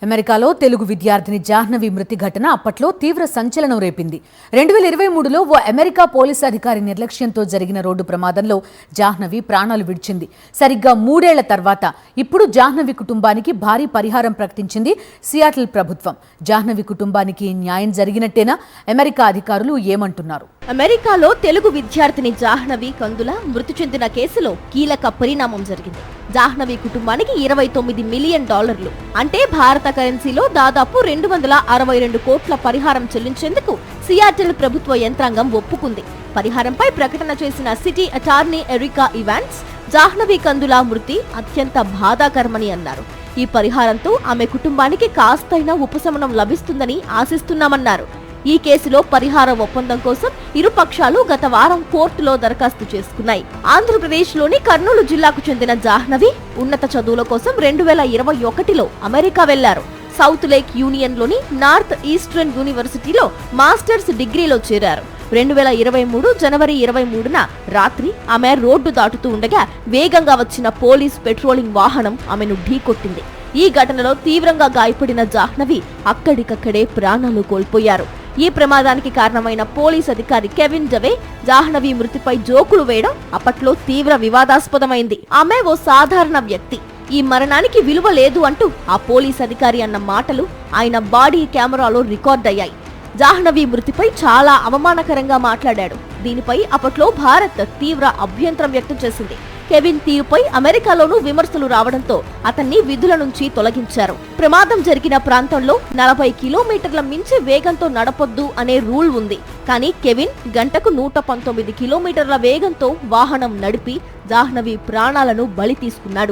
అమెరికాలో తెలుగు విద్యార్థిని జాహ్నవి మృతి ఘటన అప్పట్లో తీవ్ర సంచలనం రేపింది. 2023లో ఓ అమెరికా పోలీసు అధికారి నిర్లక్ష్యంతో జరిగిన రోడ్డు ప్రమాదంలో జాహ్నవి ప్రాణాలు విడిచింది. సరిగ్గా 3 ఏళ్ల తర్వాత ఇప్పుడు జాహ్నవి కుటుంబానికి భారీ పరిహారం ప్రకటించింది సియాటిల్ ప్రభుత్వం. జాహ్నవి కుటుంబానికి న్యాయం జరిగినట్టేనా? అమెరికా అధికారులు ఏమంటున్నారు? అమెరికాలో తెలుగు విద్యార్థిని జాహ్నవి కందుల మృతి చెందిన కేసులో కీలక పరిణామం జరిగింది. జాహ్నవి కుటుంబానికి $29 మిలియన్ అంటే భారత కరెన్సీలో దాదాపు 262 కోట్ల పరిహారం చెల్లించేందుకు సియాటిల్ ప్రభుత్వ యంత్రాంగం ఒప్పుకుంది. పరిహారంపై ప్రకటన చేసిన city attorney Erica Evans, Jahnavi Kandula మృతి అత్యంత బాధాకరమని అన్నారు. ఈ పరిహారంతో ఆమె కుటుంబానికి కాస్తైనా ఉపశమనం లభిస్తుందని ఆశిస్తున్నామన్నారు. ఈ కేసులో పరిహార ఒప్పందం కోసం ఇరు పక్షాలు గత వారం కోర్టులో దరఖాస్తు చేసుకున్నాయి. ఆంధ్రప్రదేశ్లోని కర్నూలు జిల్లాకు చెందిన జాహ్నవి ఉన్నత చదువుల కోసం 2021లో అమెరికా వెళ్లారు. సౌత్ లేక్ యూనియన్లోని నార్త్ ఈస్టర్న్ యూనివర్సిటీలో మాస్టర్స్ డిగ్రీలో చేరారు. 2023 జనవరి 23న రాత్రి ఆమె రోడ్డు దాటుతూ ఉండగా వేగంగా వచ్చిన పోలీస్ పెట్రోలింగ్ వాహనం ఆమెను ఢీకొట్టింది. ఈ ఘటనలో తీవ్రంగా గాయపడిన జాహ్నవి అక్కడికక్కడే ప్రాణాలు కోల్పోయారు. ఈ ప్రమాదానికి కారణమైన పోలీస్ అధికారి కెవిన్ డవే జాహ్నవి మృతిపై జోకులు వేయడం అప్పట్లో తీవ్ర వివాదాస్పదమైంది. ఆమె ఓ సాధారణ వ్యక్తి, ఈ మరణానికి విలువ లేదు అంటూ ఆ పోలీస్ అధికారి అన్న మాటలు ఆయన బాడీ కెమెరాలో రికార్డ్ అయ్యాయి. జాహ్నవి మృతిపై చాలా అవమానకరంగా మాట్లాడాడు. దీనిపై అప్పట్లో భారత్ తీవ్ర అభ్యంతరం వ్యక్తం చేసింది. కెవిన్ తీరుపై అమెరికాలోనూ విమర్శలు రావడంతో అతన్ని విధుల నుంచి తొలగించారు. ప్రమాదం జరిగిన ప్రాంతంలో 40 కిలోమీటర్ల మించి వేగంతో నడపొద్దు అనే రూల్ ఉంది. కానీ కెవిన్ గంటకు 119 కిలోమీటర్ల వేగంతో వాహనం నడిపి జాహ్నవి ప్రాణాలను బలి తీసుకున్నాడు.